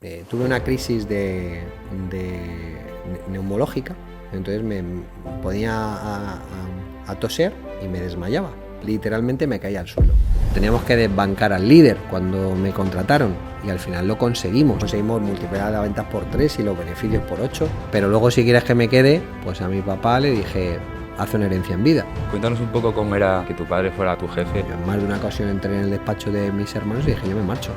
tuve una crisis de neumológica, entonces me ponía a toser y me desmayaba. Literalmente me caía al suelo. Teníamos que desbancar al líder cuando me contrataron y al final lo conseguimos. Conseguimos multiplicar las ventas por 3 y los beneficios por 8. Pero luego, si quieres que me quede, pues a mi papá le dije: haz una herencia en vida. Cuéntanos un poco cómo era que tu padre fuera tu jefe. Yo en más de una ocasión entré en el despacho de mis hermanos y dije: yo me marcho.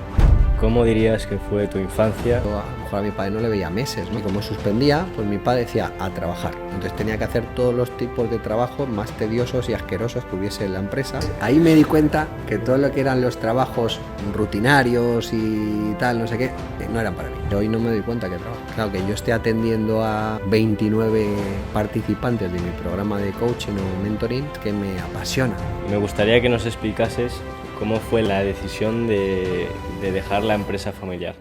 ¿Cómo dirías que fue tu infancia? Yo, a lo mejor a mi padre no le veía meses, ¿no? Y como suspendía, pues mi padre decía: a trabajar. Entonces tenía que hacer todos los tipos de trabajos más tediosos y asquerosos que hubiese en la empresa. Ahí me di cuenta que todo lo que eran los trabajos rutinarios y tal, no sé qué, no eran para mí. Hoy no me doy cuenta que trabajo. Claro, que yo esté atendiendo a 29 participantes de mi programa de coaching o mentoring, que me apasiona. Me gustaría que nos explicases cómo fue la decisión de dejar la empresa familiar.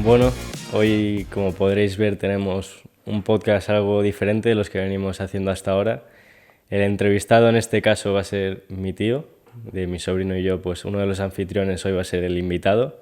Bueno, hoy, como podréis ver, tenemos un podcast algo diferente de los que venimos haciendo hasta ahora. El entrevistado en este caso va a ser mi tío, de mi sobrino, y yo, pues uno de los anfitriones hoy va a ser el invitado.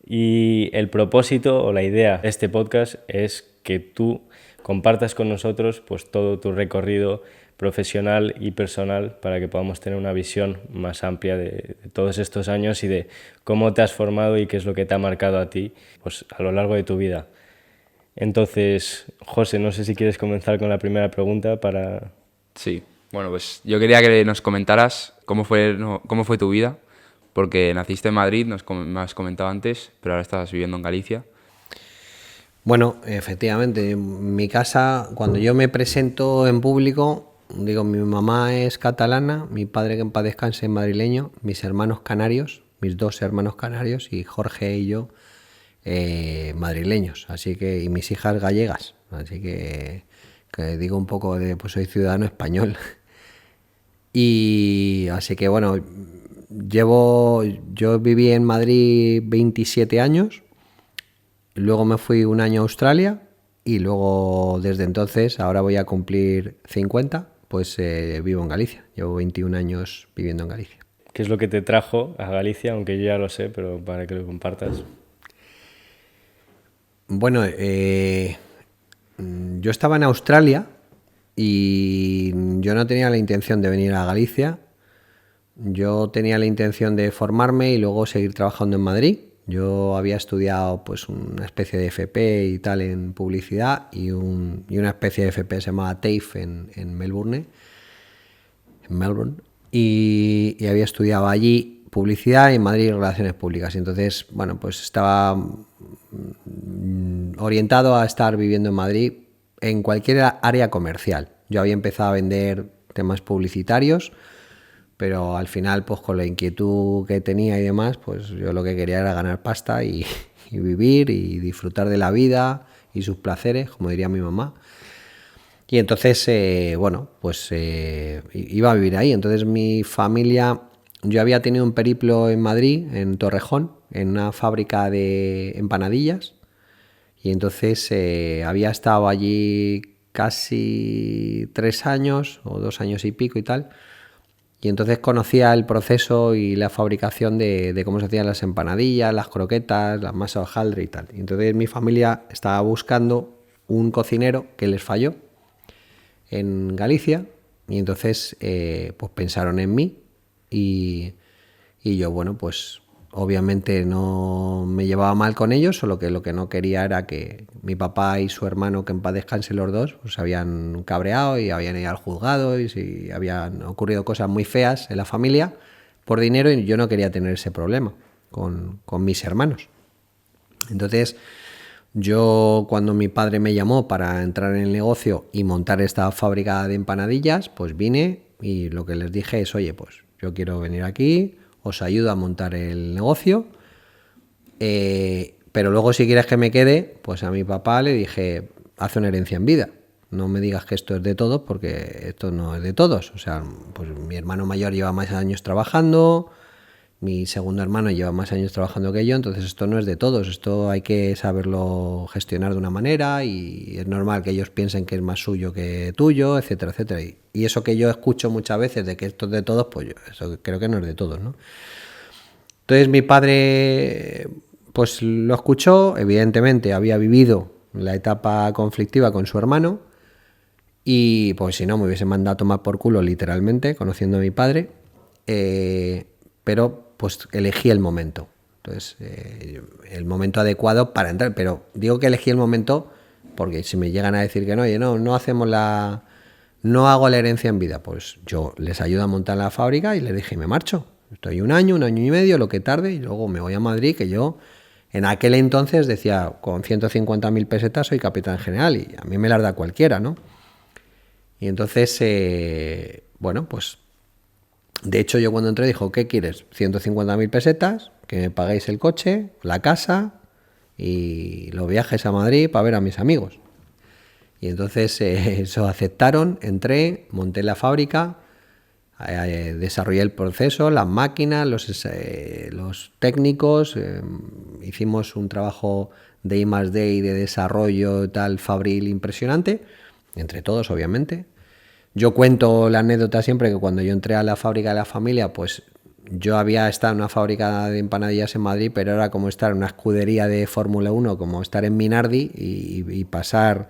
Y el propósito o la idea de este podcast es que tú compartas con nosotros pues todo tu recorrido profesional y personal para que podamos tener una visión más amplia de todos estos años y de cómo te has formado y qué es lo que te ha marcado a ti pues a lo largo de tu vida. Entonces, José, no sé si quieres comenzar con la primera pregunta para... Sí, bueno, pues yo quería que nos comentaras cómo fue tu vida, porque naciste en Madrid, me has comentado antes, pero ahora estás viviendo en Galicia. Bueno, efectivamente, en mi casa, cuando yo me presento en público, digo: mi mamá es catalana, mi padre, que en paz descanse, es madrileño, mis hermanos canarios, mis 2 hermanos canarios, y Jorge y yo madrileños, así que, y mis hijas gallegas, así que digo un poco de, pues soy ciudadano español. Y así que bueno, yo viví en Madrid 27 años, luego me fui un año a Australia y luego desde entonces, ahora voy a cumplir 50, pues vivo en Galicia. Llevo 21 años viviendo en Galicia. ¿Qué es lo que te trajo a Galicia? Aunque yo ya lo sé, pero para que lo compartas. Bueno, yo estaba en Australia y yo no tenía la intención de venir a Galicia. Yo tenía la intención de formarme y luego seguir trabajando en Madrid. Yo había estudiado pues una especie de FP y tal en publicidad y una especie de FP se llamaba TAFE en Melbourne. Y había estudiado allí publicidad y en Madrid relaciones públicas. Y entonces, bueno, pues estaba orientado a estar viviendo en Madrid en cualquier área comercial. Yo había empezado a vender temas publicitarios, pero al final, pues con la inquietud que tenía y demás, pues yo lo que quería era ganar pasta y vivir y disfrutar de la vida y sus placeres, como diría mi mamá. Y entonces, bueno, pues iba a vivir ahí. Entonces mi familia, yo había tenido un periplo en Madrid, en Torrejón, en una fábrica de empanadillas. Y entonces había estado allí casi 3 años o 2 años y pico y tal. Y entonces conocía el proceso y la fabricación de cómo se hacían las empanadillas, las croquetas, las masas de hojaldre y tal. Y entonces mi familia estaba buscando un cocinero que les falló en Galicia y entonces pues pensaron en mí y yo, bueno, pues obviamente no me llevaba mal con ellos, solo que lo que no quería era que mi papá y su hermano, que en paz descanse los dos, pues habían cabreado y habían ido al juzgado y habían ocurrido cosas muy feas en la familia por dinero y yo no quería tener ese problema con mis hermanos. Entonces, yo, cuando mi padre me llamó para entrar en el negocio y montar esta fábrica de empanadillas, pues vine y lo que les dije es: oye, pues yo quiero venir aquí, os ayudo a montar el negocio, pero luego si quieres que me quede, pues a mi papá le dije: haz una herencia en vida. No me digas que esto es de todos, porque esto no es de todos. O sea, pues mi hermano mayor lleva más años trabajando, Mi segundo hermano lleva más años trabajando que yo, entonces esto no es de todos, esto hay que saberlo gestionar de una manera y es normal que ellos piensen que es más suyo que tuyo, etcétera, etcétera. Y eso que yo escucho muchas veces de que esto es de todos, pues yo eso creo que no es de todos, ¿no? Entonces mi padre pues lo escuchó, evidentemente había vivido la etapa conflictiva con su hermano y pues si no me hubiese mandado a tomar por culo literalmente, conociendo a mi padre, pero pues elegí el momento. Entonces, el momento adecuado para entrar. Pero digo que elegí el momento porque si me llegan a decir que no, oye, no hacemos no hago la herencia en vida, pues yo les ayudo a montar la fábrica y les dije, me marcho. Estoy un año y medio, lo que tarde, y luego me voy a Madrid, que yo en aquel entonces decía, con 150.000 pesetas soy capitán general y a mí me las da cualquiera, ¿no? Y entonces, bueno, pues de hecho, yo cuando entré dijo, ¿qué quieres? 150.000 pesetas, que me paguéis el coche, la casa y los viajes a Madrid para ver a mis amigos. Y entonces eso aceptaron, entré, monté la fábrica, desarrollé el proceso, las máquinas, los técnicos, hicimos un trabajo de I+D y de desarrollo tal fabril impresionante, entre todos obviamente. Yo cuento la anécdota siempre que cuando yo entré a la fábrica de la familia, pues yo había estado en una fábrica de empanadillas en Madrid, pero era como estar en una escudería de Fórmula 1, como estar en Minardi y pasar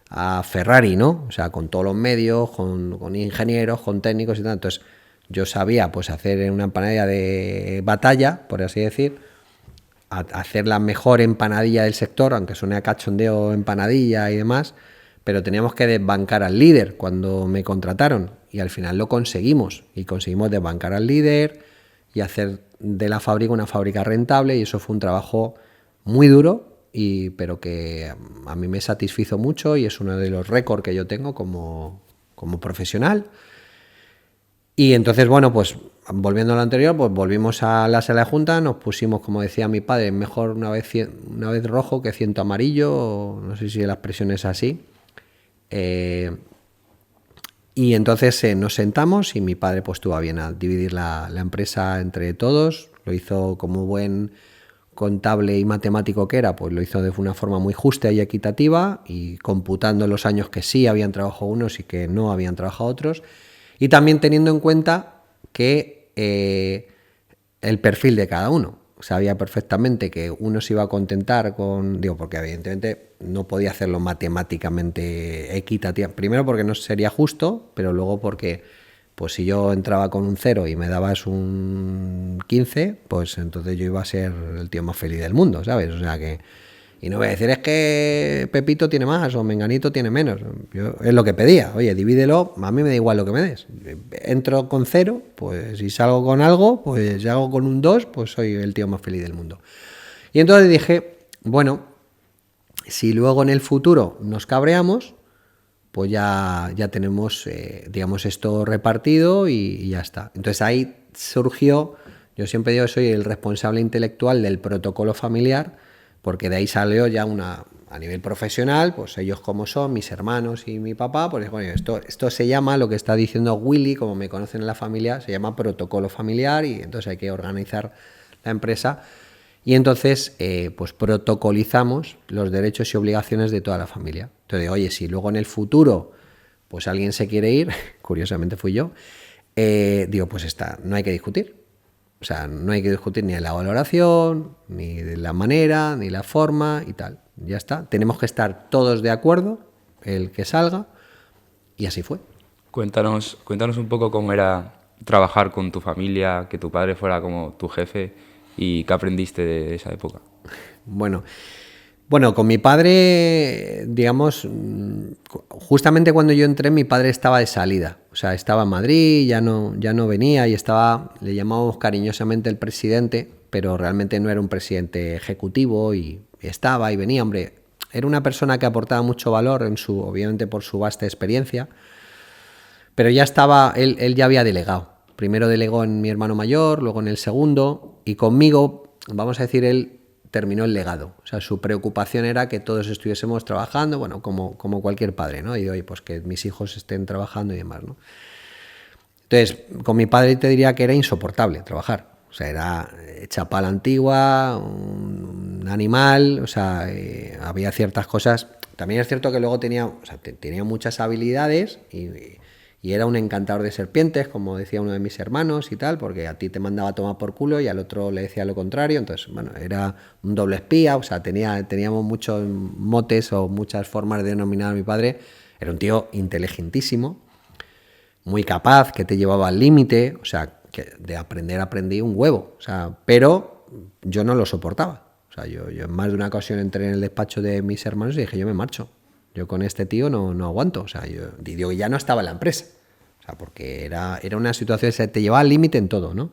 a Ferrari, ¿no? O sea, con todos los medios, con ingenieros, con técnicos y tal. Entonces yo sabía pues hacer una empanadilla de batalla, por así decir, hacer la mejor empanadilla del sector, aunque suene a cachondeo empanadilla y demás, pero teníamos que desbancar al líder cuando me contrataron y al final lo conseguimos y conseguimos desbancar al líder y hacer de la fábrica una fábrica rentable y eso fue un trabajo muy duro pero que a mí me satisfizo mucho y es uno de los récords que yo tengo como profesional. Y entonces, bueno, pues volviendo a lo anterior, pues volvimos a la sala de junta, nos pusimos, como decía mi padre, mejor una vez rojo que 100 amarillo, no sé si la expresión es así. Y entonces nos sentamos y mi padre pues tuvo a bien a dividir la empresa entre todos, lo hizo como buen contable y matemático que era, pues lo hizo de una forma muy justa y equitativa y computando los años que sí habían trabajado unos y que no habían trabajado otros y también teniendo en cuenta que el perfil de cada uno. Sabía perfectamente que uno se iba a contentar con... Digo, porque evidentemente no podía hacerlo matemáticamente equitativo. Primero porque no sería justo, pero luego porque pues si yo entraba con un 0 y me dabas un 15, pues entonces yo iba a ser el tío más feliz del mundo, ¿sabes? O sea que... Y no voy a decir, es que Pepito tiene más o Menganito tiene menos. Yo, es lo que pedía. Oye, divídelo, a mí me da igual lo que me des. Entro con 0, pues si salgo con algo, pues si hago con un 2, pues soy el tío más feliz del mundo. Y entonces dije, bueno, si luego en el futuro nos cabreamos, pues ya tenemos, digamos, esto repartido y ya está. Entonces ahí surgió, yo siempre digo que soy el responsable intelectual del protocolo familiar, porque de ahí salió ya a nivel profesional, pues ellos como son, mis hermanos y mi papá, pues bueno, esto se llama, lo que está diciendo Willy, como me conocen en la familia, se llama protocolo familiar y entonces hay que organizar la empresa y entonces pues protocolizamos los derechos y obligaciones de toda la familia. Entonces, oye, si luego en el futuro pues alguien se quiere ir, curiosamente fui yo, digo, pues no hay que discutir. O sea, no hay que discutir ni la valoración, ni de la manera, ni la forma y tal. Ya está. Tenemos que estar todos de acuerdo, el que salga, y así fue. Cuéntanos un poco cómo era trabajar con tu familia, que tu padre fuera como tu jefe y qué aprendiste de esa época. Bueno, con mi padre, digamos, justamente cuando yo entré, mi padre estaba de salida. O sea, estaba en Madrid, ya no venía y estaba, le llamábamos cariñosamente el presidente, pero realmente no era un presidente ejecutivo y estaba y venía, hombre. Era una persona que aportaba mucho valor, obviamente por su vasta experiencia, pero ya estaba, él ya había delegado. Primero delegó en mi hermano mayor, luego en el segundo, y conmigo, vamos a decir, él terminó el legado. O sea, su preocupación era que todos estuviésemos trabajando, bueno, como cualquier padre, ¿no? Y oye, pues que mis hijos estén trabajando y demás, ¿no? Entonces, con mi padre te diría que era insoportable trabajar. O O sea, era chapa a la antigua, un animal, o sea, había ciertas cosas. También es cierto que luego tenía, o sea, tenía muchas habilidades y era un encantador de serpientes, como decía uno de mis hermanos y tal, porque a ti te mandaba a tomar por culo y al otro le decía lo contrario. Entonces, bueno, era un doble espía, o sea, teníamos muchos motes o muchas formas de denominar a mi padre. Era un tío inteligentísimo, muy capaz, que te llevaba al límite, o sea, que de aprender aprendí un huevo, o sea, pero yo no lo soportaba. O sea, yo en más de una ocasión entré en el despacho de mis hermanos y dije, yo me marcho. Yo con este tío no aguanto. O sea, yo digo, ya no estaba en la empresa. O sea, porque era una situación que te llevaba al límite en todo, ¿no?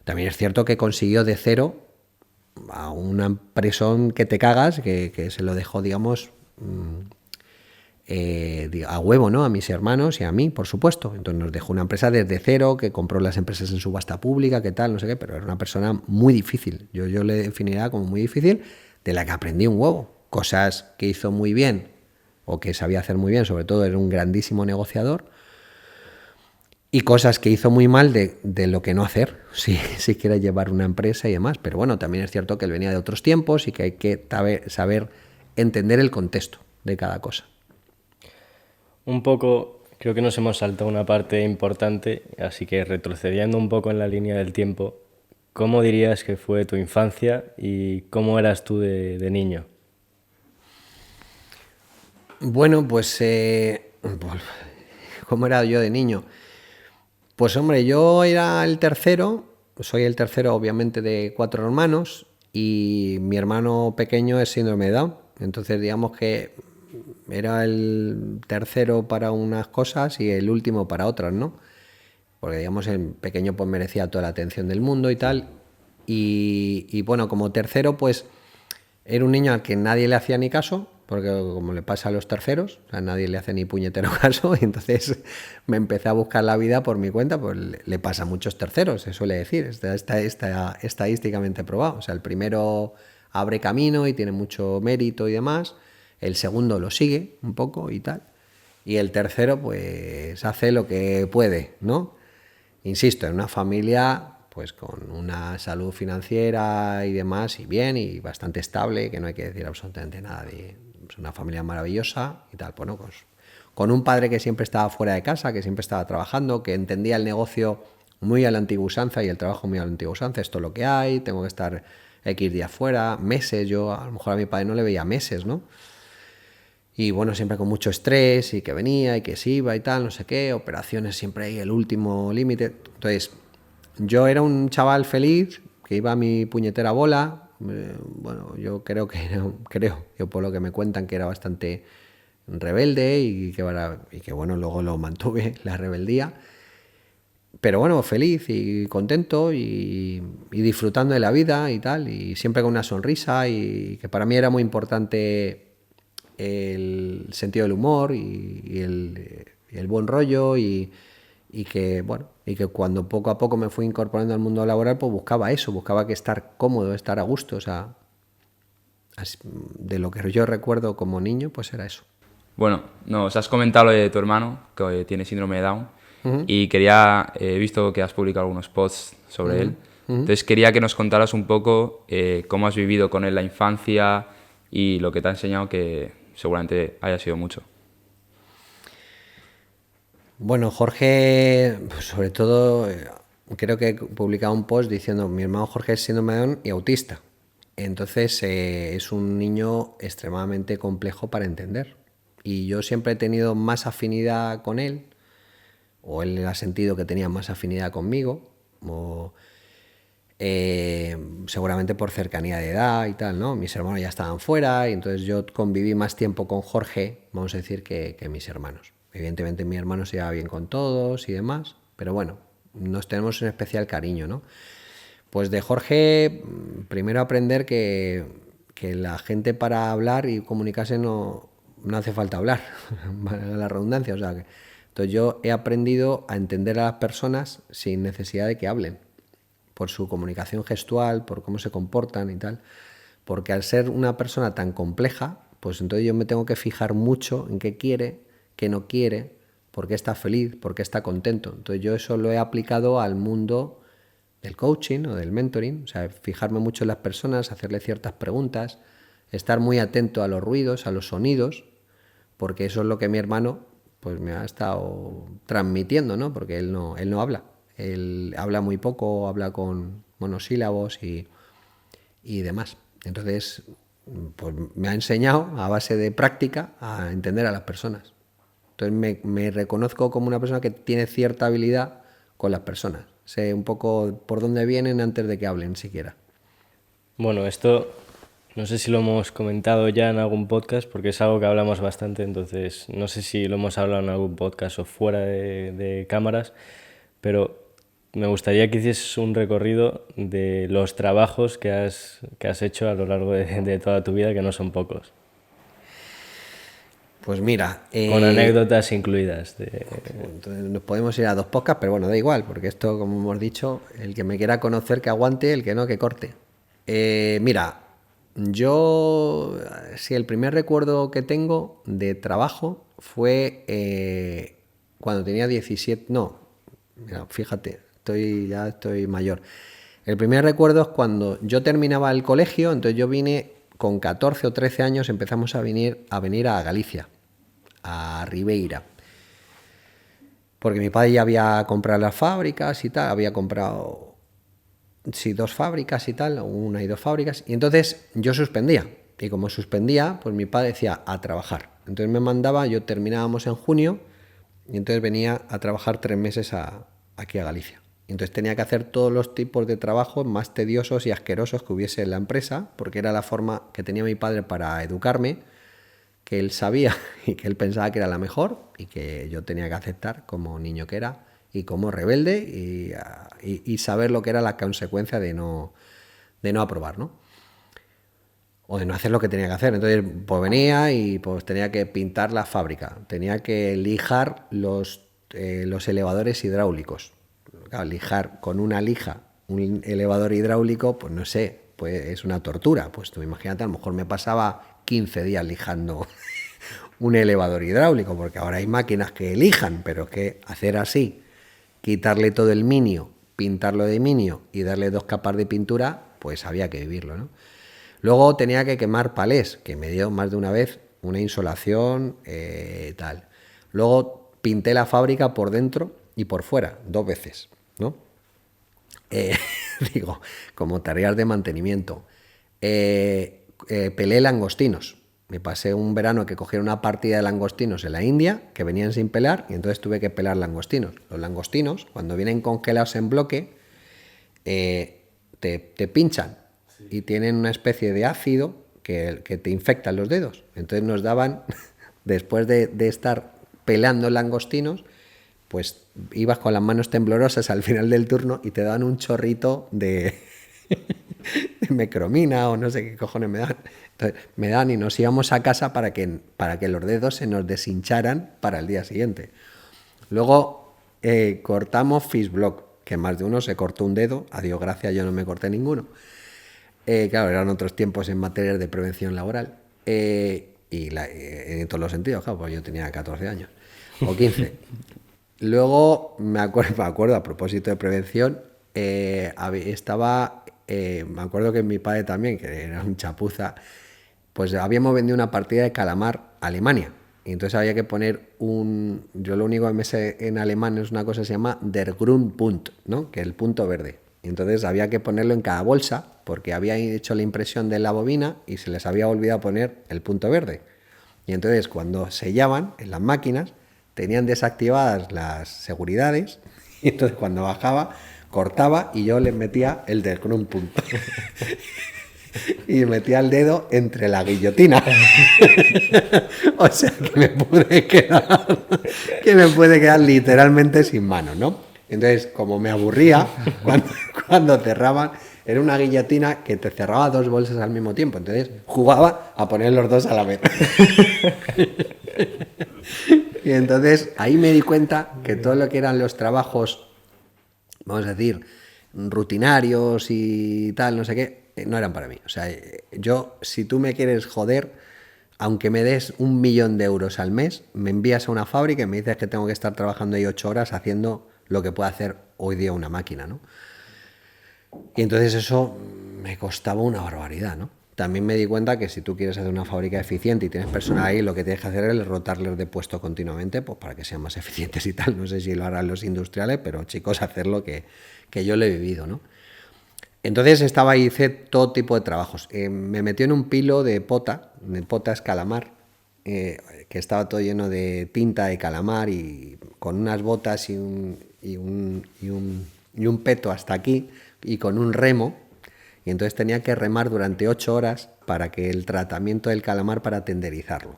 También es cierto que consiguió de cero a una empresón que te cagas, que se lo dejó, digamos, a huevo, ¿no? A mis hermanos y a mí, por supuesto. Entonces nos dejó una empresa desde cero, que compró las empresas en subasta pública, que tal, no sé qué, pero era una persona muy difícil. Yo le definiría como muy difícil, de la que aprendí un huevo. Cosas que hizo muy bien, o que sabía hacer muy bien, sobre todo era un grandísimo negociador, y cosas que hizo muy mal de lo que no hacer, si quiere llevar una empresa y demás. Pero bueno, también es cierto que él venía de otros tiempos y que hay que saber entender el contexto de cada cosa. Un poco, creo que nos hemos saltado una parte importante, así que retrocediendo un poco en la línea del tiempo, ¿cómo dirías que fue tu infancia y cómo eras tú de niño? Bueno, pues, ¿cómo era yo de niño? Pues hombre, yo era el tercero, soy el tercero obviamente de 4 hermanos y mi hermano pequeño es síndrome de Down. Entonces digamos que era el tercero para unas cosas y el último para otras, ¿no? Porque digamos el pequeño pues merecía toda la atención del mundo y tal. Y bueno, como tercero pues era un niño al que nadie le hacía ni caso, porque como le pasa a los terceros, o sea, nadie le hace ni puñetero caso, y entonces me empecé a buscar la vida por mi cuenta, pues le pasa a muchos terceros, se suele decir, está estadísticamente probado. O sea, el primero abre camino y tiene mucho mérito y demás, el segundo lo sigue un poco y tal, y el tercero pues hace lo que puede, ¿no? Insisto, en una familia pues con una salud financiera y demás, y bien, y bastante estable, que no hay que decir absolutamente nada de... Es una familia maravillosa y tal, bueno, pues con un padre que siempre estaba fuera de casa, que siempre estaba trabajando, que entendía el negocio muy a la antigua usanza y el trabajo muy a la antigua usanza. Esto es lo que hay, tengo que estar X días fuera, meses, yo a lo mejor a mi padre no le veía meses, ¿no? Y bueno, siempre con mucho estrés y que venía y que se iba y tal, no sé qué, operaciones siempre ahí, el último límite. Entonces, yo era un chaval feliz que iba a mi puñetera bola. Bueno, yo creo yo por lo que me cuentan que era bastante rebelde y que bueno, luego lo mantuve la rebeldía. Pero bueno, feliz y contento y disfrutando de la vida y tal, y siempre con una sonrisa, y que para mí era muy importante el sentido del humor y el buen rollo y que bueno, y que cuando poco a poco me fui incorporando al mundo laboral, pues buscaba eso, buscaba que estar cómodo, estar a gusto. O sea, de lo que yo recuerdo como niño, pues era eso. Bueno, nos has comentado lo de tu hermano, que tiene síndrome de Down, y he visto que has publicado algunos posts sobre él. Entonces quería que nos contaras un poco cómo has vivido con él la infancia y lo que te ha enseñado, que seguramente haya sido mucho. Bueno, Jorge, pues sobre todo, creo que he publicado un post diciendo mi hermano Jorge es síndrome de Down y autista. Entonces es un niño extremadamente complejo para entender. Y yo siempre he tenido más afinidad con él, o él ha sentido que tenía más afinidad conmigo, o seguramente por cercanía de edad y tal, ¿no? Mis hermanos ya estaban fuera y entonces yo conviví más tiempo con Jorge, vamos a decir, que mis hermanos. Evidentemente mi hermano se lleva bien con todos y demás, pero bueno, nos tenemos un especial cariño, ¿no? Pues de Jorge, primero aprender que la gente para hablar y comunicarse no hace falta hablar, la redundancia. O sea, entonces yo he aprendido a entender a las personas sin necesidad de que hablen, por su comunicación gestual, por cómo se comportan y tal. Porque al ser una persona tan compleja, pues entonces yo me tengo que fijar mucho en qué quiere, qué no quiere, por qué está feliz, por qué está contento. Entonces yo eso lo he aplicado al mundo del coaching o del mentoring, o sea, fijarme mucho en las personas, hacerle ciertas preguntas, estar muy atento a los ruidos, a los sonidos, porque eso es lo que mi hermano pues me ha estado transmitiendo, ¿no? Porque él no habla, él habla muy poco, habla con monosílabos y demás. Entonces, pues me ha enseñado a base de práctica a entender a las personas. Entonces me reconozco como una persona que tiene cierta habilidad con las personas. Sé un poco por dónde vienen antes de que hablen siquiera. Bueno, esto no sé si lo hemos comentado ya en algún podcast, porque es algo que hablamos bastante, entonces no sé si lo hemos hablado en algún podcast o fuera de cámaras, pero me gustaría que hicieses un recorrido de los trabajos que has hecho a lo largo de toda tu vida, que no son pocos. Pues mira... Con anécdotas incluidas. Entonces nos podemos ir a 2 podcasts, pero bueno, da igual, porque esto, como hemos dicho, el que me quiera conocer que aguante, el que no, que corte. Mira, yo, sí, el primer recuerdo que tengo de trabajo fue cuando tenía 17, no, mira, fíjate, ya estoy mayor. El primer recuerdo es cuando yo terminaba el colegio, entonces yo vine con 14 o 13 años, empezamos a venir a Galicia, a Ribeira. Porque mi padre ya había comprado las fábricas y tal, había comprado, sí, 2 fábricas y tal, 1 y 2 fábricas, y entonces yo suspendía. Y como suspendía, pues mi padre decía a trabajar. Entonces me mandaba, yo terminábamos en junio, y entonces venía a trabajar 3 meses aquí a Galicia. Entonces tenía que hacer todos los tipos de trabajos más tediosos y asquerosos que hubiese en la empresa, porque era la forma que tenía mi padre para educarme, que él sabía y que él pensaba que era la mejor y que yo tenía que aceptar como niño que era y como rebelde y saber lo que era la consecuencia de no aprobar, ¿no? O de no hacer lo que tenía que hacer. Entonces, pues venía y pues tenía que pintar la fábrica, tenía que lijar los elevadores hidráulicos. Claro, lijar con una lija un elevador hidráulico, pues no sé, pues es una tortura. Pues tú imagínate, a lo mejor me pasaba 15 días lijando un elevador hidráulico, porque ahora hay máquinas que lijan, pero que hacer así, quitarle todo el minio, pintarlo de minio y darle 2 capas de pintura, pues había que vivirlo, ¿no? Luego tenía que quemar palés, que me dio más de una vez una insolación, tal. Luego pinté la fábrica por dentro y por fuera, 2 veces, ¿no? Digo, como tareas de mantenimiento. Pelé langostinos. Me pasé un verano que cogieron una partida de langostinos en la India, que venían sin pelar, y entonces tuve que pelar langostinos. Los langostinos, cuando vienen congelados en bloque, te pinchan, sí, y tienen una especie de ácido que te infecta los dedos. Entonces nos daban, después de estar pelando langostinos, pues ibas con las manos temblorosas al final del turno y te daban un chorrito de mecromina o no sé qué cojones me dan. Entonces, me dan y nos íbamos a casa para que los dedos se nos deshincharan para el día siguiente. Luego cortamos fish block, que más de uno se cortó un dedo, a Dios gracias yo no me corté ninguno. Claro, eran otros tiempos en materia de prevención laboral en todos los sentidos, claro, pues yo tenía 14 años o 15. Luego me acuerdo a propósito de prevención, me acuerdo que mi padre también, que era un chapuza, pues habíamos vendido una partida de calamar a Alemania. Y entonces había que poner yo lo único que me sé en alemán es una cosa que se llama der Grundpunkt, ¿no? Que es el punto verde. Y entonces había que ponerlo en cada bolsa porque había hecho la impresión de la bobina y se les había olvidado poner el punto verde. Y entonces cuando sellaban en las máquinas tenían desactivadas las seguridades y entonces cuando bajaba cortaba y yo les metía el der Grundpunkt. Y metía el dedo entre la guillotina. O sea que me pude quedar literalmente sin mano, ¿no? Entonces, como me aburría, cuando cerraban, era una guillotina que te cerraba 2 bolsas al mismo tiempo. Entonces, jugaba a poner los 2 a la vez. Y entonces, ahí me di cuenta que todo lo que eran los trabajos, vamos a decir, rutinarios y tal, no sé qué, no eran para mí. O sea, yo, si tú me quieres joder, aunque me des 1 millón de euros al mes, me envías a una fábrica y me dices que tengo que estar trabajando ahí 8 horas haciendo lo que puede hacer hoy día una máquina, ¿no? Y entonces eso me costaba una barbaridad, ¿no? También me di cuenta que si tú quieres hacer una fábrica eficiente y tienes personal ahí, lo que tienes que hacer es rotarles de puesto continuamente, pues para que sean más eficientes y tal. No sé si lo harán los industriales, pero chicos, hacerlo que yo lo he vivido, ¿no? Entonces estaba ahí, hice todo tipo de trabajos. Me metió en un pilo de potas calamar, que estaba todo lleno de tinta de calamar y con unas botas y un peto hasta aquí y con un remo. Y entonces tenía que remar durante 8 horas para que el tratamiento del calamar para tenderizarlo.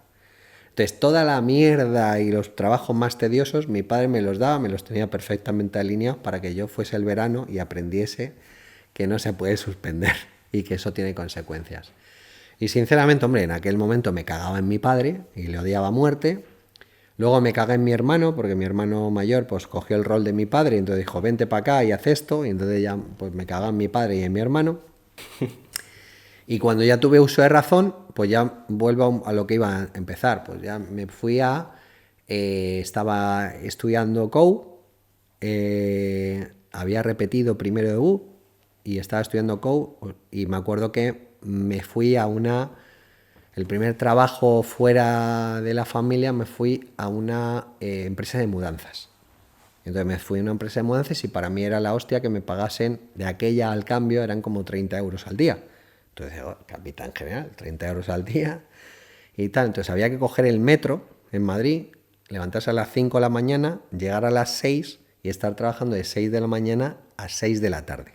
Entonces toda la mierda y los trabajos más tediosos mi padre me los daba, me los tenía perfectamente alineados para que yo fuese el verano y aprendiese que no se puede suspender y que eso tiene consecuencias. Y sinceramente, hombre, en aquel momento me cagaba en mi padre y le odiaba a muerte. Luego me cagué en mi hermano, porque mi hermano mayor pues cogió el rol de mi padre y entonces dijo, vente para acá y haz esto. Y entonces ya pues me cagaba en mi padre y en mi hermano. Y cuando ya tuve uso de razón, pues ya vuelvo a lo que iba a empezar. Pues ya me fui estaba estudiando COU, había repetido primero de U y estaba estudiando COU y me acuerdo que me fui el primer trabajo fuera de la familia, me fui a una empresa de mudanzas. Entonces me fui a una empresa de mudanzas y para mí era la hostia que me pagasen de aquella al cambio, eran como 30 euros al día. Entonces, capitán general, 30 euros al día y tal. Entonces había que coger el metro en Madrid, levantarse a las 5 de la mañana, llegar a las 6 y estar trabajando de 6 de la mañana a 6 de la tarde.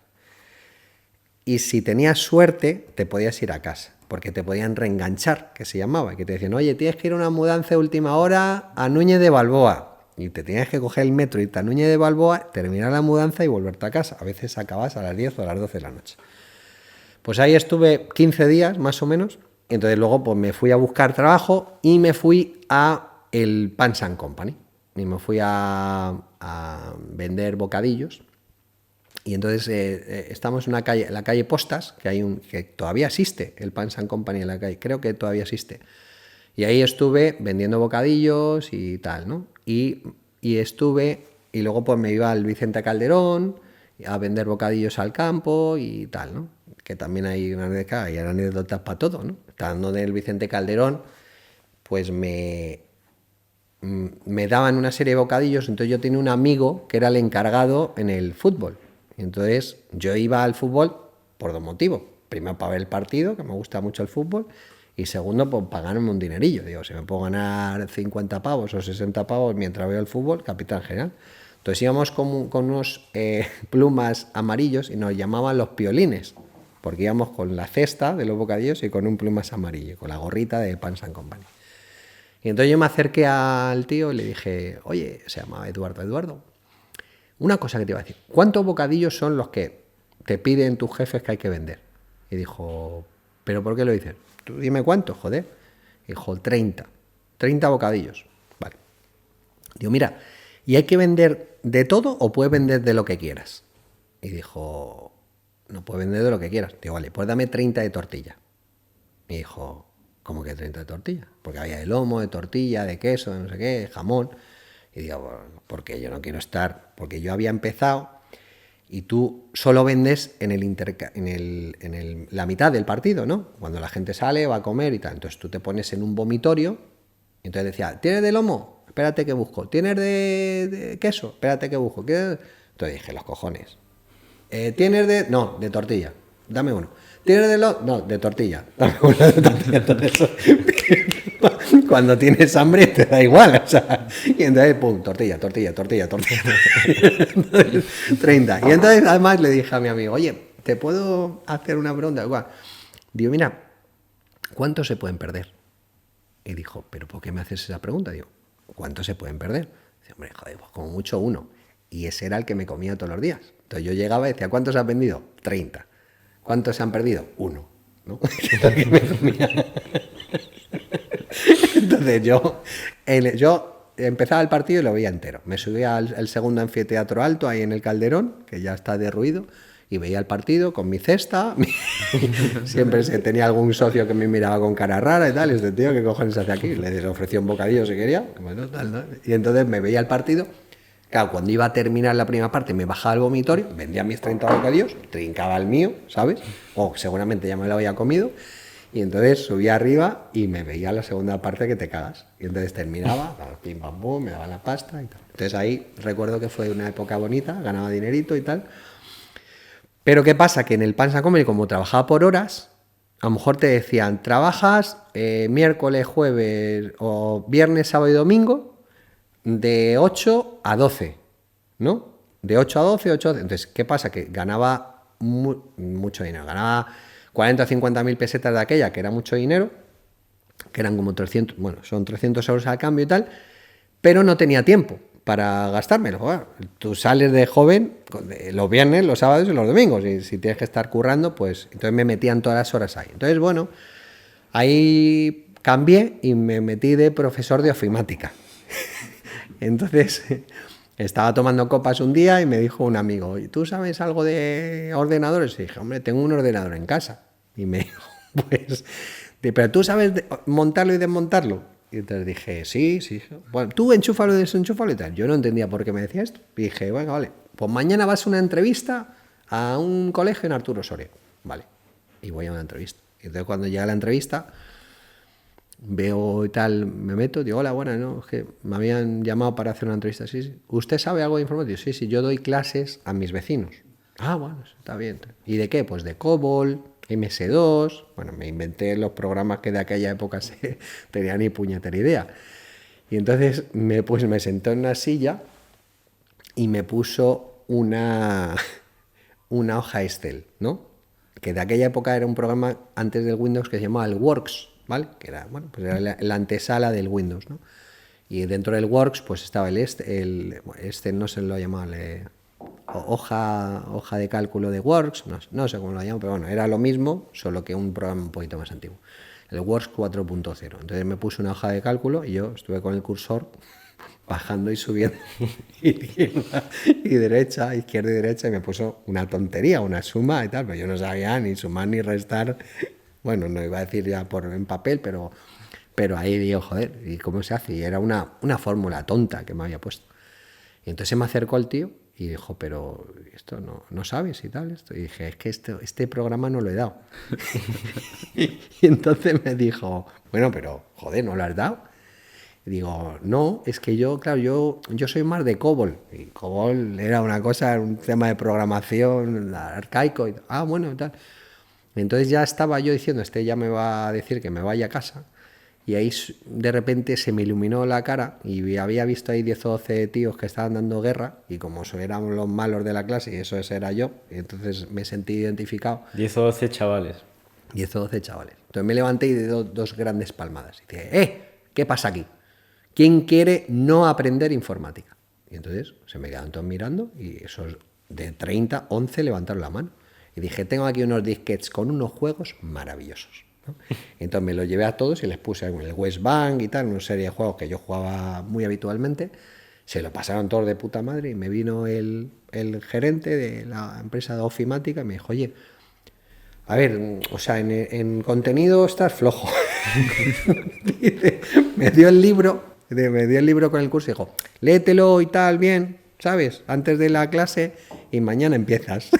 Y si tenías suerte, te podías ir a casa, porque te podían reenganchar, que se llamaba, que te decían, oye, tienes que ir a una mudanza de última hora a Núñez de Balboa. Y te tenías que coger el metro, irte a Núñez de Balboa, terminar la mudanza y volverte a casa. A veces acabas a las 10 o a las 12 de la noche. Pues ahí estuve 15 días, más o menos. Y entonces luego pues me fui a buscar trabajo y me fui a el Pans & Company. Y me fui a vender bocadillos. Y entonces estamos en la calle Postas, que todavía existe el Pans & Company en la calle, creo que todavía existe. Y ahí estuve vendiendo bocadillos y tal, ¿no? Y estuve, y luego pues me iba al Vicente Calderón a vender bocadillos al campo y tal, ¿no? Que también hay una anécdotas para todo, ¿no? Estando en el Vicente Calderón, pues me daban una serie de bocadillos, entonces yo tenía un amigo que era el encargado en el fútbol. Y entonces yo iba al fútbol por 2 motivos. Primero, para ver el partido, que me gusta mucho el fútbol, y segundo, pues para ganarme un dinerillo. Digo, si me puedo ganar 50 pavos o 60 pavos mientras veo el fútbol, capitán general. Entonces íbamos con unos plumas amarillos y nos llamaban los piolines, porque íbamos con la cesta de los bocadillos y con un plumas amarillo, con la gorrita de Pans & Company. Y entonces yo me acerqué al tío y le dije, oye, se llamaba Eduardo, una cosa que te iba a decir, ¿cuántos bocadillos son los que te piden tus jefes que hay que vender? Y dijo, ¿pero por qué lo dices? Tú dime cuántos, joder. Y dijo, 30 bocadillos. Vale. Digo, mira, ¿y hay que vender de todo o puedes vender de lo que quieras? Y dijo, no puedes vender de lo que quieras. Digo, vale, pues dame 30 de tortilla. Y dijo, ¿cómo que 30 de tortilla? Porque había de lomo, de tortilla, de queso, de no sé qué, jamón. Y digo, bueno, porque yo no quiero estar, porque yo había empezado y tú solo vendes en la mitad del partido, ¿no? Cuando la gente sale, va a comer y tal. Entonces tú te pones en un vomitorio y entonces decía, ¿tienes de lomo? Espérate que busco. ¿Tienes de queso? Espérate que busco. Entonces dije, los cojones. ¿Tienes de...? No, de tortilla. Dame uno. ¿Tienes de lomo? No, de tortilla. Dame uno de tortilla. Entonces, cuando tienes hambre te da igual, o sea, y entonces, pum, tortilla. Entonces, 30. Y entonces además le dije a mi amigo, oye, ¿te puedo hacer una pregunta? Igual. Digo, mira, ¿cuántos se pueden perder? Y dijo, ¿pero por qué me haces esa pregunta? Digo, ¿cuántos se pueden perder? Dice, hombre, joder, pues como mucho uno. Y ese era el que me comía todos los días. Entonces yo llegaba y decía, ¿cuántos han vendido? 30. ¿Cuántos se han perdido? 1. ¿No? Entonces yo empezaba el partido y lo veía entero. Me subía al segundo anfiteatro alto, ahí en el Calderón, que ya está derruido, y veía el partido con mi cesta. Siempre tenía algún socio que me miraba con cara rara y tal. Este tío, ¿qué cojones hace aquí? Le ofrecía un bocadillo si quería. Bueno, tal, ¿no? Y entonces me veía el partido Claro, cuando iba a terminar la primera parte me bajaba al vomitorio, vendía mis 30 bocadillos, trincaba el mío, ¿sabes? O seguramente ya me lo había comido. Y entonces subía arriba y me veía la segunda parte que te cagas. Y entonces terminaba, pim pam pum, me daban la pasta y tal. Entonces ahí recuerdo que fue una época bonita, ganaba dinerito y tal. Pero ¿qué pasa? Que en el Pansa Comedy, como trabajaba por horas, a lo mejor te decían, trabajas miércoles, jueves o viernes, sábado y domingo de 8 a 12, ¿no? De 8 a 12, 8 a 12. Entonces, ¿qué pasa? Que ganaba mucho dinero, ganaba 40 o 50 mil pesetas de aquella, que era mucho dinero, que eran como 300, bueno, son 300 euros al cambio y tal, pero no tenía tiempo para gastármelo. Bueno, tú sales de joven los viernes, los sábados y los domingos, y si tienes que estar currando, pues entonces me metían todas las horas ahí. Entonces, bueno, ahí cambié y me metí de profesor de ofimática. Entonces, estaba tomando copas un día y me dijo un amigo, ¿tú sabes algo de ordenadores? Y dije, hombre, tengo un ordenador en casa. Y me dijo, pues, ¿pero tú sabes montarlo y desmontarlo? Y entonces dije, sí. Bueno, tú enchúfalo y desenchúfalo y tal. Yo no entendía por qué me decía esto. Y dije, bueno, vale, pues mañana vas a una entrevista a un colegio en Arturo Soria. Vale, y voy a una entrevista. Y entonces cuando llega la entrevista, veo y tal, me meto, digo, hola, buenas, ¿no? Es que me habían llamado para hacer una entrevista. Sí. ¿Usted sabe algo de informática? Sí, yo doy clases a mis vecinos. Ah, bueno, está bien. ¿Y de qué? Pues de COBOL, MS2, bueno, me inventé los programas que de aquella época se tenía ni puñetera idea. Y entonces me sentó en una silla y me puso una hoja Excel, ¿no? Que de aquella época era un programa antes del Windows que se llamaba el Works, ¿vale? Que era, bueno, pues era la antesala del Windows, ¿no? Y dentro del Works pues estaba este no se lo llamaba, hoja de cálculo de Works, no sé cómo lo llamo, pero bueno, era lo mismo, solo que un programa un poquito más antiguo, el Works 4.0. Entonces me puse una hoja de cálculo y yo estuve con el cursor bajando y subiendo izquierda y derecha, y me puso una tontería, una suma y tal, pero yo no sabía ni sumar ni restar, bueno, no iba a decir ya en papel, pero ahí digo, joder, ¿y cómo se hace? Y era una fórmula tonta que me había puesto. Y entonces se me acercó el tío y dijo, pero esto no sabes y tal. Esto. Y dije, es que este programa no lo he dado. Y entonces me dijo, bueno, pero joder, ¿no lo has dado? Y digo, no, es que yo soy más de COBOL. Y COBOL era una cosa, un tema de programación arcaico. Y, bueno, tal. Entonces ya estaba yo diciendo, ya me va a decir que me vaya a casa. Y ahí de repente se me iluminó la cara y había visto ahí 10 o 12 tíos que estaban dando guerra y como éramos los malos de la clase y eso era yo, y entonces me sentí identificado. 10 o 12 chavales. 10 o 12 chavales. Entonces me levanté y di dos grandes palmadas. Y dije, ¿qué pasa aquí? ¿Quién quiere no aprender informática? Y entonces se me quedaron todos mirando y esos de 30, 11 levantaron la mano. Y dije, tengo aquí unos disquetes con unos juegos maravillosos, ¿no? Entonces me los llevé a todos y les puse en el West Bank y tal, una serie de juegos que yo jugaba muy habitualmente. Se lo pasaron todos de puta madre y me vino el gerente de la empresa de ofimática y me dijo, oye, a ver, o sea, en contenido estás flojo. Dice, me dio el libro con el curso y dijo, léetelo y tal, bien, ¿sabes? Antes de la clase y mañana empiezas.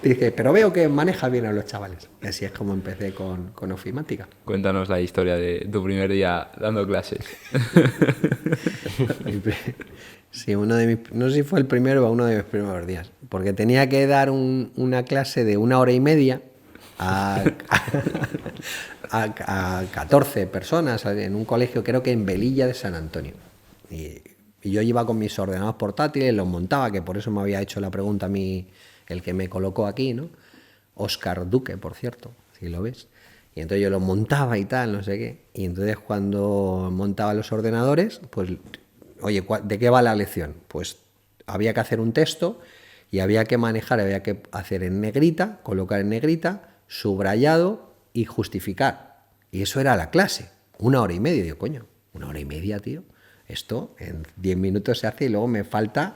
Dice, pero veo que maneja bien a los chavales. Y así es como empecé con ofimática. Cuéntanos la historia de tu primer día dando clases. Sí, no sé si fue el primero o uno de mis primeros días, porque tenía que dar una clase de 1 hora y media a 14 personas en un colegio, creo que en Velilla de San Antonio. Y yo iba con mis ordenadores portátiles, los montaba, que por eso me había hecho la pregunta a mí el que me colocó aquí, ¿no? Óscar Duque, por cierto, si lo ves. Y entonces yo los montaba y tal, no sé qué. Y entonces cuando montaba los ordenadores, pues, oye, ¿de qué va la lección? Pues había que hacer un texto y había que hacer en negrita, colocar en negrita, subrayado y justificar. Y eso era la clase. 1 hora y media. Digo, coño, 1 hora y media, tío. Esto en 10 minutos se hace y luego me falta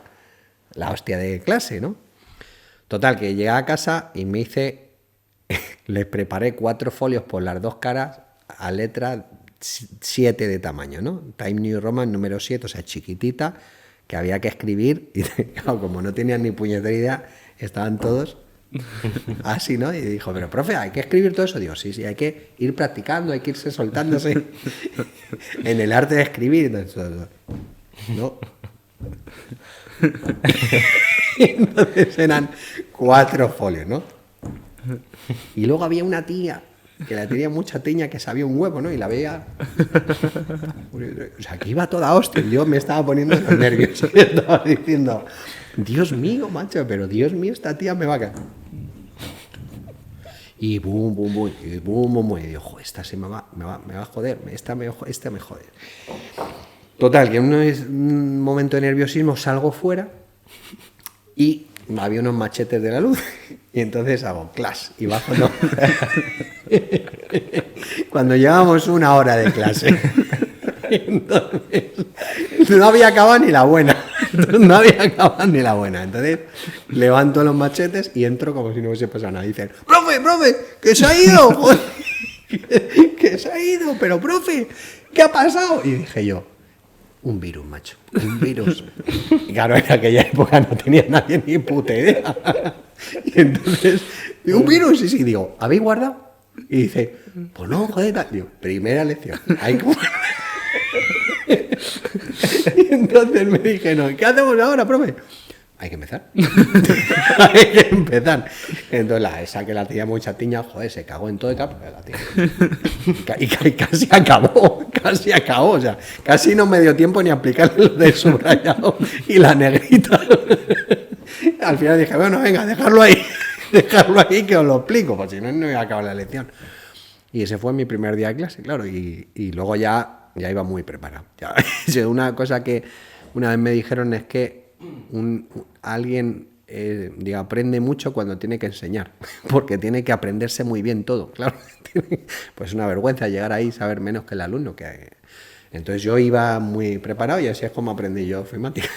la hostia de clase, ¿no? Total, que llegué a casa y les preparé 4 folios por las 2 caras a letra 7 de tamaño, ¿no? Time New Roman número 7, o sea, chiquitita, que había que escribir y claro, como no tenían ni puñetera idea, estaban todos así, ¿no? Y dijo, pero profe, ¿hay que escribir todo eso? Digo, sí, hay que ir practicando, hay que irse soltándose en el arte de escribir. Entonces, ¿no? Entonces eran 4 folios, ¿no? Y luego había una tía que la tenía mucha tiña, que sabía un huevo, ¿no? Y la veía... O sea, que iba toda hostia. Yo me estaba poniendo los nervios. Estaba diciendo, Dios mío, macho, pero Dios mío, esta tía me va a caer. Y boom, boom, boom, y boom, boom, boom. Y digo, jo, esta se me va a joder, esta me jode. Total, que en un momento de nerviosismo salgo fuera y había unos machetes de la luz y entonces hago clase y bajo. No. Cuando llevamos 1 hora de clase, entonces no había acabado ni la buena. Entonces levanto los machetes y entro como si no hubiese pasado nada. Dicen, profe, que se ha ido, joder, que se ha ido, pero profe, ¿qué ha pasado? Y dije yo, un virus, macho, un virus. Y claro, en aquella época no tenía nadie ni puta idea. Y entonces, digo, un virus, y sí, digo, ¿habéis guardado? Y dice, pues no, joder, tal. Digo, primera lección, hay que... Y entonces me dijeron, ¿qué hacemos ahora, profe? Hay que empezar. Hay que empezar. Entonces esa que la tenía mucha tiña, joder, se cagó en todo el campo. Y casi acabó. O sea, casi no me dio tiempo ni aplicarle lo del subrayado y la negrita. Al final dije, bueno, venga, dejarlo ahí que os lo explico, porque si no, no iba a acabar la lección. Y ese fue mi primer día de clase, claro, y luego ya iba muy preparado. Una cosa que una vez me dijeron es que alguien aprende mucho cuando tiene que enseñar, porque tiene que aprenderse muy bien todo, claro. Pues una vergüenza llegar ahí y saber menos que el alumno. Entonces yo iba muy preparado y así es como aprendí yo ofimática.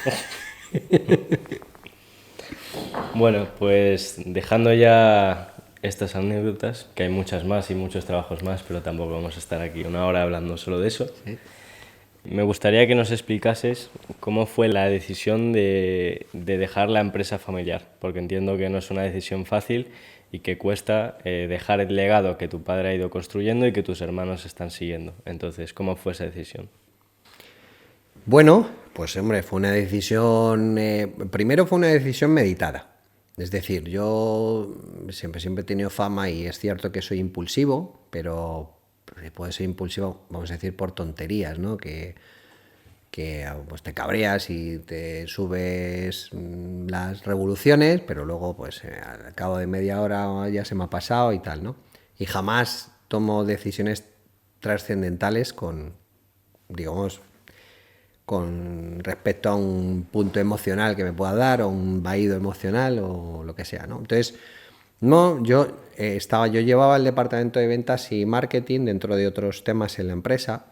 Bueno, pues dejando ya estas anécdotas, que hay muchas más y muchos trabajos más, pero tampoco vamos a estar aquí 1 hora hablando solo de eso. Sí. Me gustaría que nos explicases cómo fue la decisión de dejar la empresa familiar, porque entiendo que no es una decisión fácil y que cuesta dejar el legado que tu padre ha ido construyendo y que tus hermanos están siguiendo. Entonces, ¿cómo fue esa decisión? Bueno, pues hombre, fue una decisión... primero fue una decisión meditada. Es decir, yo siempre he tenido fama y es cierto que soy impulsivo, pero puede ser impulsivo, vamos a decir, por tonterías, ¿no? Que pues te cabreas y te subes las revoluciones, pero luego pues al cabo de media hora ya se me ha pasado y tal, ¿no? Y jamás tomo decisiones trascendentales con respecto a un punto emocional que me pueda dar o un vaído emocional o lo que sea, ¿no? Entonces, no, yo llevaba el departamento de ventas y marketing dentro de otros temas en la empresa.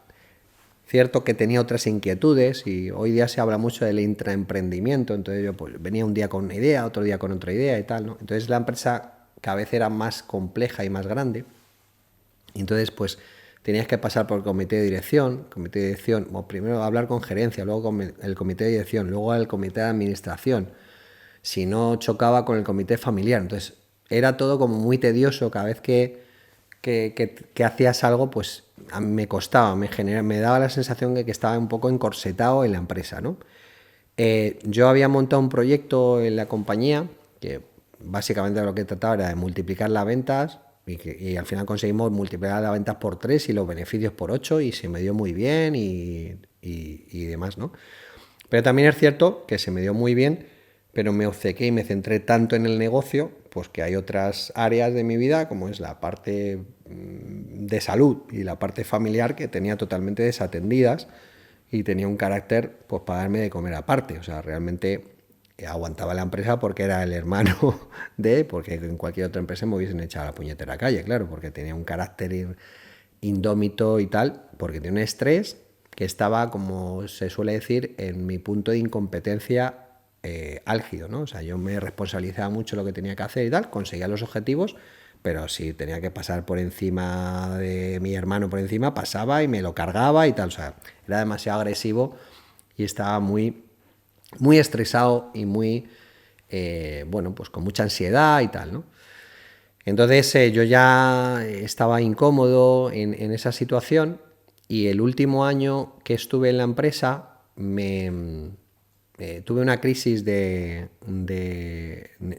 Cierto que tenía otras inquietudes y hoy día se habla mucho del intraemprendimiento, entonces yo pues venía un día con una idea, otro día con otra idea y tal, ¿no? Entonces la empresa cada vez era más compleja y más grande. Y entonces pues tenías que pasar por el comité de dirección, bueno, primero hablar con gerencia, luego con el comité de dirección, luego el comité de administración. Si no, chocaba con el comité familiar. Entonces era todo como muy tedioso. Cada vez que hacías algo, pues a mí me costaba, me daba la sensación de que estaba un poco encorsetado en la empresa, ¿no? Yo había montado un proyecto en la compañía que básicamente lo que trataba era de multiplicar las ventas y al final conseguimos multiplicar las ventas por 3 y los beneficios por 8 y se me dio muy bien y demás, ¿no? Pero también es cierto que se me dio muy bien, pero me obcequé y me centré tanto en el negocio, pues que hay otras áreas de mi vida, como es la parte de salud y la parte familiar, que tenía totalmente desatendidas y tenía un carácter pues para darme de comer aparte. O sea, realmente aguantaba la empresa porque era el hermano porque en cualquier otra empresa me hubiesen echado a la puñetera calle, claro, porque tenía un carácter indómito y tal, porque tenía un estrés que estaba, como se suele decir, en mi punto de incompetencia álgido, ¿no? O sea, yo me responsabilizaba mucho lo que tenía que hacer y tal, conseguía los objetivos, pero si tenía que pasar por encima de mi hermano, pasaba y me lo cargaba y tal. O sea, era demasiado agresivo y estaba muy muy estresado y muy, bueno, pues con mucha ansiedad y tal, ¿no? Entonces yo ya estaba incómodo en esa situación y el último año que estuve en la empresa tuve una crisis de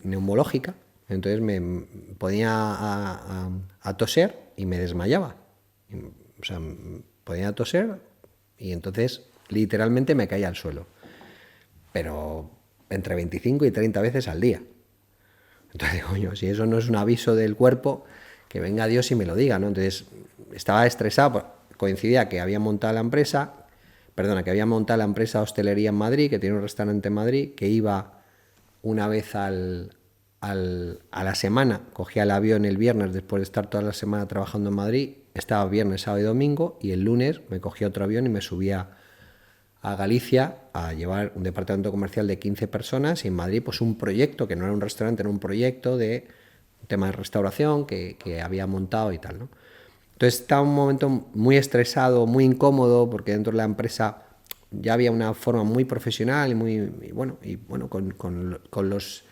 neumológica, entonces me ponía a toser y me desmayaba. O sea, podía toser y entonces literalmente me caía al suelo. Pero entre 25 y 30 veces al día. Entonces, coño, si eso no es un aviso del cuerpo, que venga Dios y me lo diga, ¿no? Entonces, estaba estresado, coincidía que había montado la empresa, que había montado la empresa de hostelería en Madrid, que tiene un restaurante en Madrid, que iba una vez a la semana, cogía el avión el viernes después de estar toda la semana trabajando en Madrid, estaba viernes, sábado y domingo, y el lunes me cogía otro avión y me subía a Galicia a llevar un departamento comercial de 15 personas y en Madrid pues un proyecto, que no era un restaurante, era un proyecto de un tema de restauración que había montado y tal, ¿no? Entonces estaba un momento muy estresado, muy incómodo, porque dentro de la empresa ya había una forma muy profesional y bueno, con los,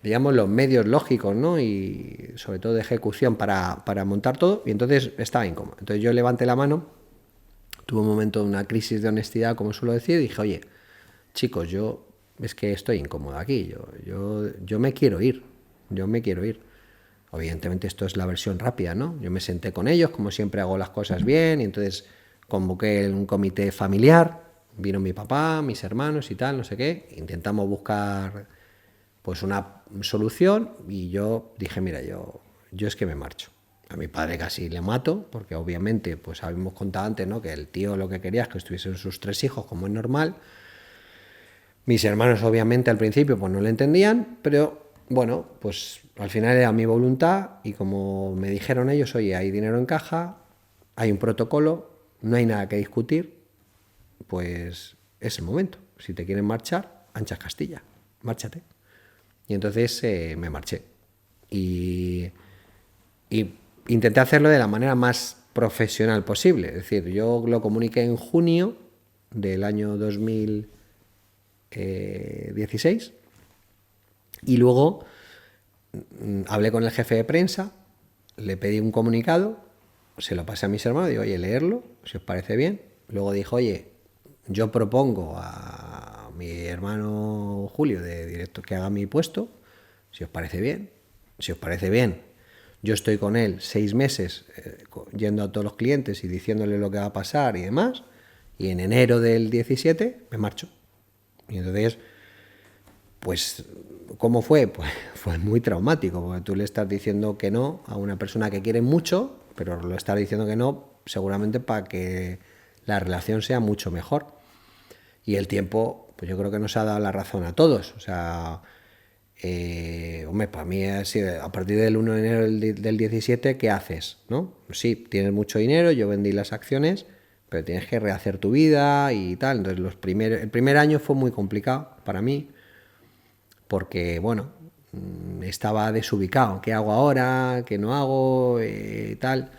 digamos, los medios lógicos, ¿no? Y sobre todo de ejecución para montar todo, y entonces estaba incómodo. Entonces yo levanté la mano, tuve un momento de una crisis de honestidad, como suelo decir, y dije, oye, chicos, yo es que estoy incómodo aquí, yo me quiero ir, Evidentemente esto es la versión rápida, ¿no? Yo me senté con ellos, como siempre hago las cosas bien, y entonces convoqué un comité familiar, vino mi papá, mis hermanos y tal, no sé qué, intentamos buscar pues una solución y yo dije, mira, yo es que me marcho. A mi padre casi le mato, porque obviamente, pues habíamos contado antes, ¿no? Que el tío lo que quería es que estuviesen sus 3 hijos, como es normal. Mis hermanos obviamente al principio pues no lo entendían, pero bueno, pues al final era mi voluntad y como me dijeron ellos, oye, hay dinero en caja, hay un protocolo, no hay nada que discutir, pues es el momento. Si te quieren marchar, anchas Castilla, márchate. Y entonces me marché. Y intenté hacerlo de la manera más profesional posible. Es decir, yo lo comuniqué en junio del año 2016 y luego hablé con el jefe de prensa, le pedí un comunicado, se lo pasé a mis hermanos, digo, oye, leerlo, si os parece bien. Luego dijo, oye, yo propongo a mi hermano Julio de directo que haga mi puesto, si os parece bien. Si os parece bien, yo estoy con él 6 meses yendo a todos los clientes y diciéndole lo que va a pasar y demás, y en enero del 17 me marcho. Y entonces, pues, ¿cómo fue? Pues fue muy traumático, porque tú le estás diciendo que no a una persona que quiere mucho, pero lo estás diciendo que no seguramente para que la relación sea mucho mejor. Y el tiempo, pues yo creo que nos ha dado la razón a todos. O sea, hombre, para mí ha sido, a partir del 1 de enero del 17, ¿qué haces? ¿No? Sí, tienes mucho dinero, yo vendí las acciones, pero tienes que rehacer tu vida y tal. Entonces el primer año fue muy complicado para mí, porque, bueno, estaba desubicado. ¿Qué hago ahora? ¿Qué no hago? Tal.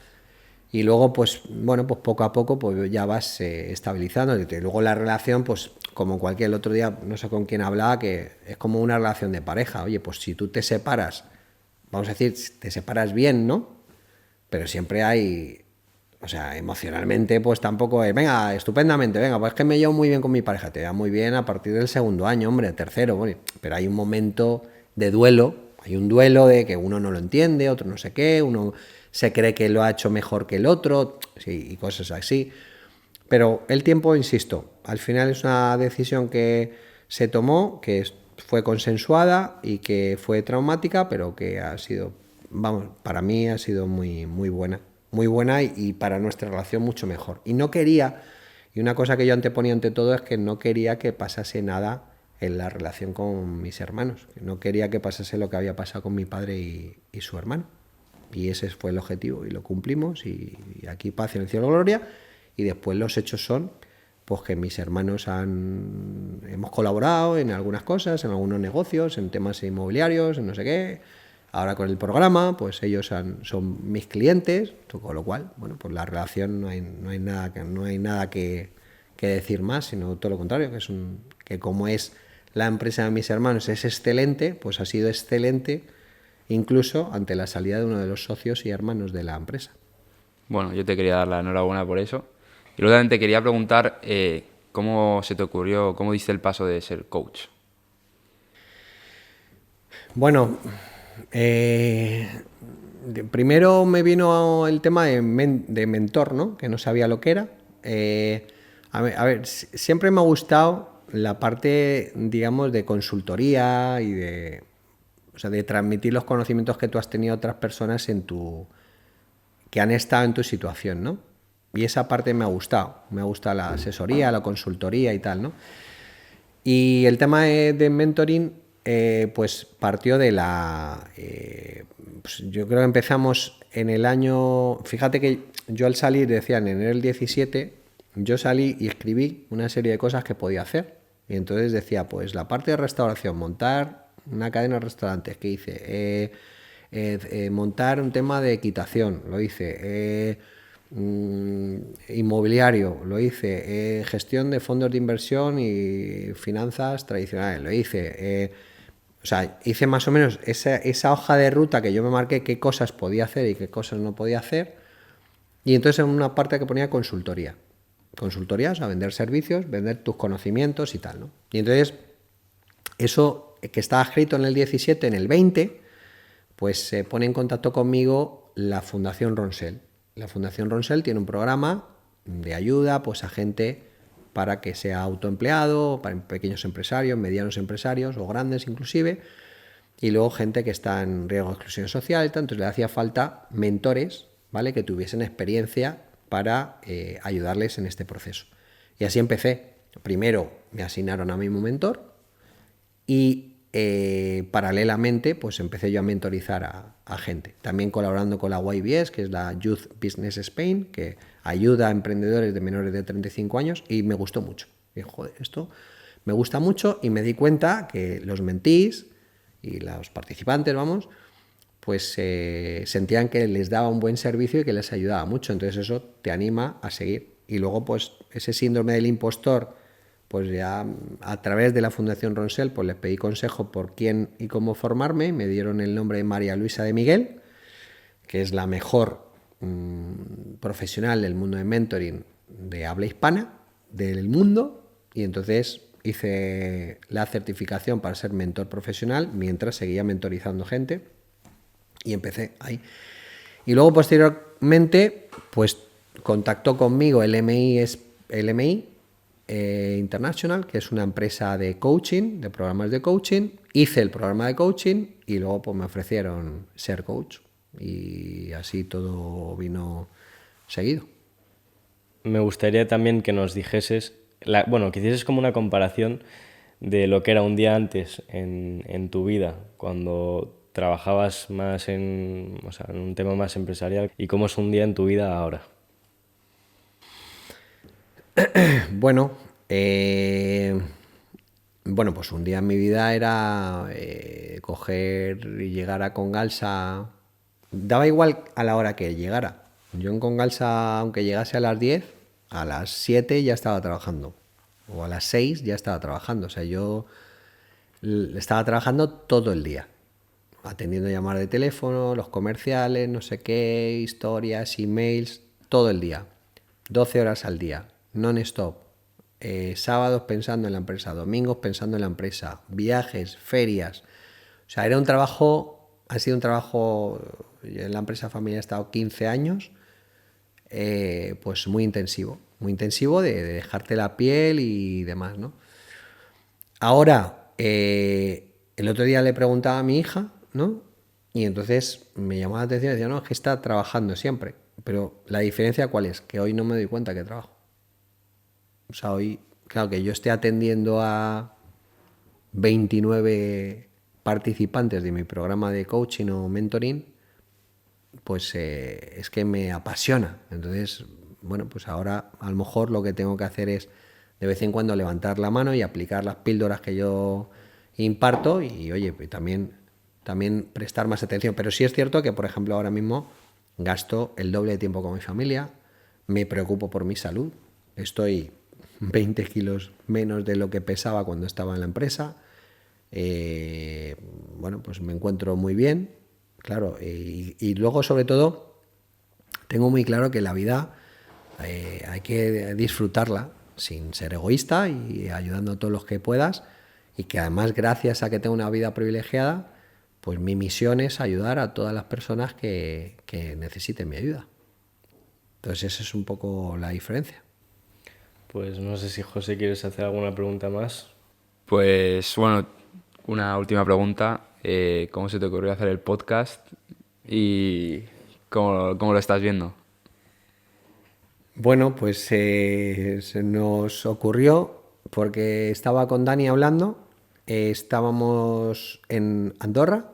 Y luego, pues, bueno, pues poco a poco pues ya vas estabilizando. Y luego la relación, pues, como cualquier otro día, no sé con quién hablaba, que es como una relación de pareja. Oye, pues si tú te separas, vamos a decir, te separas bien, ¿no? Pero siempre hay, o sea, emocionalmente, pues tampoco es, venga, estupendamente, venga, pues es que me llevo muy bien con mi pareja. Te va muy bien a partir del segundo año, hombre, tercero, bueno, pero hay un momento de duelo, hay un duelo de que uno no lo entiende, otro no sé qué, uno se cree que lo ha hecho mejor que el otro, sí, y cosas así. Pero el tiempo, insisto, al final es una decisión que se tomó, que fue consensuada y que fue traumática, pero que ha sido, vamos, para mí ha sido muy, muy buena. Muy buena y para nuestra relación mucho mejor. Y no quería, y una cosa que yo anteponía ante todo es que no quería que pasase nada en la relación con mis hermanos. No quería que pasase lo que había pasado con mi padre y su hermano. Y ese fue el objetivo y lo cumplimos y aquí paz en el cielo gloria. Y después los hechos son pues que mis hermanos hemos colaborado en algunas cosas, en algunos negocios, en temas inmobiliarios, en no sé qué. Ahora con el programa, pues ellos son mis clientes, con lo cual, bueno, pues la relación no hay nada que decir más, sino todo lo contrario, que como es la empresa de mis hermanos es excelente, pues ha sido excelente incluso ante la salida de uno de los socios y hermanos de la empresa. Bueno, yo te quería dar la enhorabuena por eso. Y luego también te quería preguntar cómo se te ocurrió, cómo diste el paso de ser coach. Bueno, primero me vino el tema de mentor, ¿no? Que no sabía lo que era. A ver, siempre me ha gustado la parte, digamos, de consultoría y de transmitir los conocimientos que tú has tenido a otras personas que han estado en tu situación, ¿no? Y esa parte me ha gustado la asesoría, la consultoría y tal, ¿no? Y el tema de mentoring, pues partió de pues yo creo que empezamos en el año... Fíjate que yo al salir, decían, en enero del 17, yo salí y escribí una serie de cosas que podía hacer. Y entonces decía, pues la parte de restauración, montar una cadena de restaurantes, que hice, montar un tema de equitación, lo hice, inmobiliario, lo hice, gestión de fondos de inversión y finanzas tradicionales, lo hice, hice más o menos esa hoja de ruta que yo me marqué, qué cosas podía hacer y qué cosas no podía hacer, y entonces en una parte que ponía consultoría, o sea, vender servicios, vender tus conocimientos y tal, ¿no? Y entonces eso que estaba escrito en el 17, en el 20, pues se pone en contacto conmigo la Fundación Ronsell. La Fundación Ronsell tiene un programa de ayuda, pues, a gente para que sea autoempleado, para pequeños empresarios, medianos empresarios o grandes inclusive, y luego gente que está en riesgo de exclusión social y tal. Entonces le hacía falta mentores, ¿vale?, que tuviesen experiencia para ayudarles en este proceso. Y así empecé. Primero me asignaron a mí un mentor y paralelamente pues empecé yo a mentorizar a gente, también colaborando con la YBS, que es la Youth Business Spain, que ayuda a emprendedores de menores de 35 años, y me gustó mucho. Y, joder, esto me gusta mucho, y me di cuenta que los mentees y los participantes, pues sentían que les daba un buen servicio y que les ayudaba mucho. Entonces eso te anima a seguir. Y luego pues ese síndrome del impostor, pues ya a través de la Fundación Ronsell pues les pedí consejo por quién y cómo formarme. Me dieron el nombre de María Luisa de Miguel, que es la mejor profesional del mundo de mentoring de habla hispana del mundo, y entonces hice la certificación para ser mentor profesional mientras seguía mentorizando gente, y empecé ahí. Y luego posteriormente pues contactó conmigo el LMI International, que es una empresa de coaching, de programas de coaching. Hice el programa de coaching y luego pues me ofrecieron ser coach, y así todo vino seguido. Me gustaría también que nos dijeses, que hicieses como una comparación de lo que era un día antes en tu vida, cuando trabajabas más en un tema más empresarial, y cómo es un día en tu vida ahora. Bueno, pues un día en mi vida era coger y llegar a Congalsa. Daba igual a la hora que llegara. Yo en Congalsa, aunque llegase a las 10, a las 7 ya estaba trabajando. O a las 6 ya estaba trabajando. O sea, yo estaba trabajando todo el día, atendiendo llamadas de teléfono, los comerciales, no sé qué, historias, emails, todo el día. 12 horas al día, non-stop. Sábados pensando en la empresa, domingos pensando en la empresa, viajes, ferias. O sea, ha sido un trabajo, yo en la empresa familiar he estado 15 años, pues muy intensivo de dejarte la piel y demás, ¿no? Ahora, el otro día le preguntaba a mi hija, ¿no? Y entonces me llamó la atención y decía, no, es que está trabajando siempre. Pero la diferencia, ¿cuál es? Que hoy no me doy cuenta que trabajo. O sea, hoy, claro, que yo esté atendiendo a 29 participantes de mi programa de coaching o mentoring, pues es que me apasiona. Entonces, bueno, pues ahora a lo mejor lo que tengo que hacer es de vez en cuando levantar la mano y aplicar las píldoras que yo imparto, y oye, pues también prestar más atención. Pero sí es cierto que, por ejemplo, ahora mismo gasto el doble de tiempo con mi familia, me preocupo por mi salud, estoy 20 kilos menos de lo que pesaba cuando estaba en la empresa, bueno, pues me encuentro muy bien, claro, y luego sobre todo tengo muy claro que la vida hay que disfrutarla sin ser egoísta y ayudando a todos los que puedas, y que además gracias a que tengo una vida privilegiada, pues mi misión es ayudar a todas las personas que necesiten mi ayuda. Entonces esa es un poco la diferencia. Pues no sé si José quieres hacer alguna pregunta más. Pues bueno, una última pregunta. ¿Cómo se te ocurrió hacer el podcast y cómo lo estás viendo? Bueno, pues se nos ocurrió porque estaba con Dani hablando, estábamos en Andorra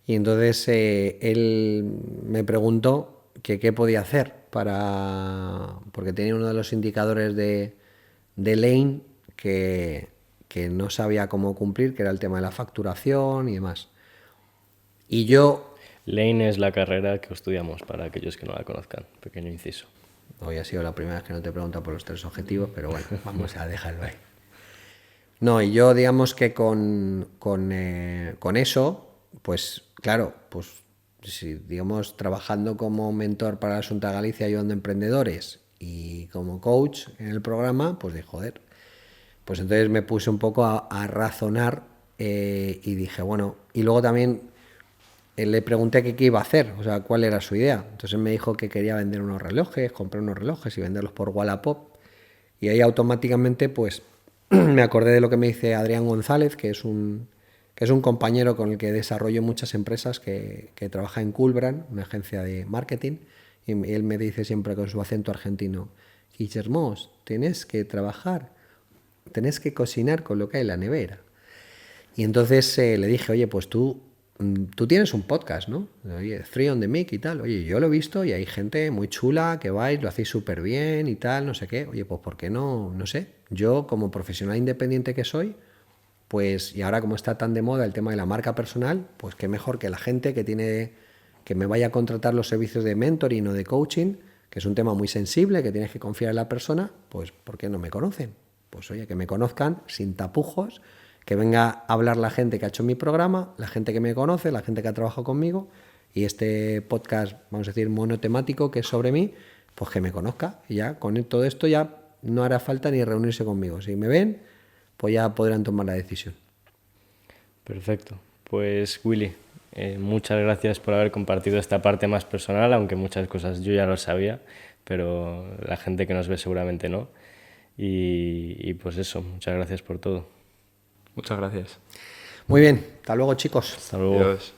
y entonces él me preguntó que qué podía hacer porque tenía uno de los indicadores de Lane que no sabía cómo cumplir, que era el tema de la facturación y demás. Y yo... Lane es la carrera que estudiamos, para aquellos que no la conozcan. Pequeño inciso. Hoy ha sido la primera vez que no te pregunto por los 3 objetivos, pero bueno, vamos a dejarlo ahí. No, y yo digamos que con eso, pues claro, pues si digamos trabajando como mentor para la Xunta de Galicia ayudando a emprendedores y como coach en el programa, pues de joder, pues entonces me puse un poco a razonar y dije, bueno, y luego también le pregunté qué iba a hacer, o sea, cuál era su idea. Entonces me dijo que quería vender unos relojes, comprar unos relojes y venderlos por Wallapop. Y ahí automáticamente, pues, me acordé de lo que me dice Adrián González, que es un compañero con el que desarrollo muchas empresas, que trabaja en Culbran, una agencia de marketing. Y él me dice siempre con su acento argentino, Guillermo, tienes que trabajar, tienes que cocinar con lo que hay en la nevera. Y entonces le dije, oye, pues tú tienes un podcast, ¿no? Oye, Three on the Mic y tal. Oye, yo lo he visto y hay gente muy chula que vais, lo hacéis súper bien y tal, no sé qué. Oye, pues ¿por qué no? No sé. Yo, como profesional independiente que soy, pues, y ahora como está tan de moda el tema de la marca personal, pues qué mejor que la gente que me vaya a contratar los servicios de mentoring o de coaching, que es un tema muy sensible, que tienes que confiar en la persona, pues ¿por qué no me conocen? Pues oye, que me conozcan sin tapujos, que venga a hablar la gente que ha hecho mi programa, la gente que me conoce, la gente que ha trabajado conmigo, y este podcast, vamos a decir, monotemático, que es sobre mí, pues que me conozca. Y ya con todo esto ya no hará falta ni reunirse conmigo. Si me ven, pues ya podrán tomar la decisión. Perfecto. Pues Willy, muchas gracias por haber compartido esta parte más personal, aunque muchas cosas yo ya lo sabía, pero la gente que nos ve seguramente no. Y pues eso, muchas gracias por todo. Muchas gracias. Muy bien, hasta luego, chicos. Hasta luego. Adiós.